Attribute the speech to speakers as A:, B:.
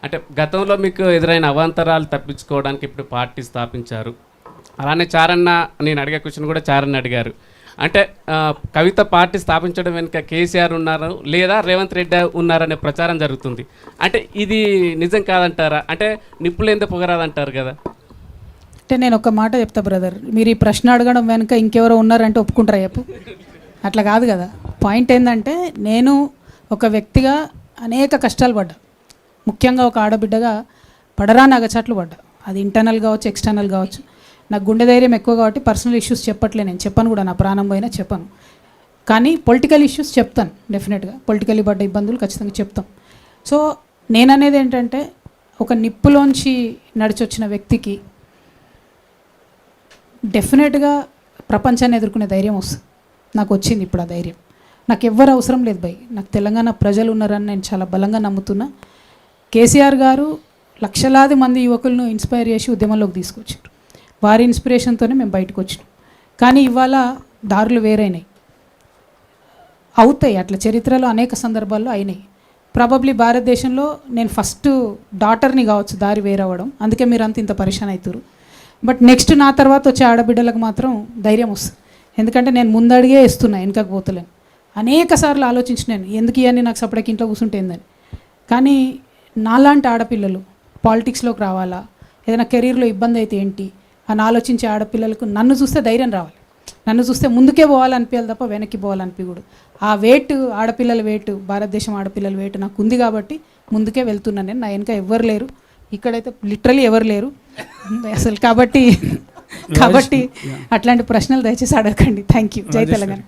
A: అంటే గతంలో మీకు ఎదురైన అవాంతరాలు తప్పించుకోవడానికి ఇప్పుడు పార్టీ స్థాపించారు. అలానే చారన్న, నేను అడిగే క్వశ్చన్ కూడా చారన్న అడిగారు. అంటే కవిత పార్టీ స్థాపించడం వెనుక కేసీఆర్ ఉన్నారు లేదా రేవంత్ రెడ్డి ఉన్నారనే ప్రచారం జరుగుతుంది. అంటే ఇది నిజం కాదంటారా? అంటే నిప్పులు ఎందుకు పొగరాదంటారు కదా.
B: అంటే నేను ఒక మాట చెప్తా బ్రదర్, మీరు ఈ ప్రశ్న అడగడం వెనుక ఇంకెవరో ఉన్నారంటే ఒప్పుకుంటారా చెప్పు? అట్లా కాదు కదా. పాయింట్ ఏంటంటే, నేను ఒక వ్యక్తిగా అనేక కష్టాలు పడ్డా, ముఖ్యంగా ఒక ఆడబిడ్డగా పడరాని అగచాట్లు పడ్డా. అది ఇంటర్నల్ కావచ్చు, ఎక్స్టర్నల్ కావచ్చు. నాకు గుండె ధైర్యం ఎక్కువ కాబట్టి పర్సనల్ ఇష్యూస్ చెప్పట్లే, నేను చెప్పను కూడా, నా ప్రాణం పోయినా చెప్పను. కానీ పొలిటికల్ ఇష్యూస్ చెప్తాను డెఫినెట్గా. పొలిటికల్లీ పడ్డ ఇబ్బందులు ఖచ్చితంగా చెప్తాం. సో నేననేది ఏంటంటే, ఒక నిప్పులోంచి నడిచొచ్చిన వ్యక్తికి డెఫినెట్గా ప్రపంచాన్ని ఎదుర్కొనే ధైర్యం వస్తుంది. నాకు వచ్చింది ఇప్పుడు ఆ ధైర్యం. నాకు ఎవ్వరు అవసరం లేదు భయ్, నాకు తెలంగాణ ప్రజలు ఉన్నారని నేను చాలా బలంగా నమ్ముతున్నా. కేసీఆర్ గారు లక్షలాది మంది యువకులను ఇన్స్పైర్ చేసి ఉద్యమంలోకి తీసుకొచ్చారు. వారి ఇన్స్పిరేషన్తోనే మేము బయటకు వచ్చినాం. కానీ ఇవాళ దారులు వేరైనాయి, అవుతాయి, అట్లా చరిత్రలో అనేక సందర్భాల్లో అయినాయి. ప్రాబబ్లీ భారతదేశంలో నేను ఫస్ట్ డాటర్ని కావచ్చు దారి వేరవ్వడం, అందుకే మీరు అంత ఇంత పరిశాన్ అవుతారు. బట్ నెక్స్ట్ నా తర్వాత వచ్చే ఆడబిడ్డలకు మాత్రం ధైర్యం వస్తుంది. ఎందుకంటే నేను ముందడిగే ఇస్తున్నా, వెనకకు పోతలేను. అనేక సార్లు ఆలోచించినాను, ఎందుకు ఇవన్నీ నాకు సపరేట్ ఇంట్లో కూర్చుంటేందని. కానీ నాలాంటి ఆడపిల్లలు పాలిటిక్స్లోకి రావాలా, ఏదైనా కెరీర్లో ఇబ్బంది అయితే ఏంటి అని ఆలోచించే ఆడపిల్లలకు నన్ను చూస్తే ధైర్యం రావాలి, నన్ను చూస్తే ముందుకే పోవాలనిపించాలి తప్ప వెనక్కి పోవాలనిపించకూడదు. ఆ వెయిట్, ఆడపిల్లల వెయిట్, భారతదేశం ఆడపిల్లల వెయిట్ నాకు ఉంది కాబట్టి ముందుకే వెళ్తున్నాను నేను. నా వెనక ఎవరు లేరు, ఇక్కడైతే లిటరలీ ఎవరు లేరు అసలు. కాబట్టి అట్లాంటి ప్రశ్నలు దయచేసి అడగండి. Thank you. జై తెలంగాణ.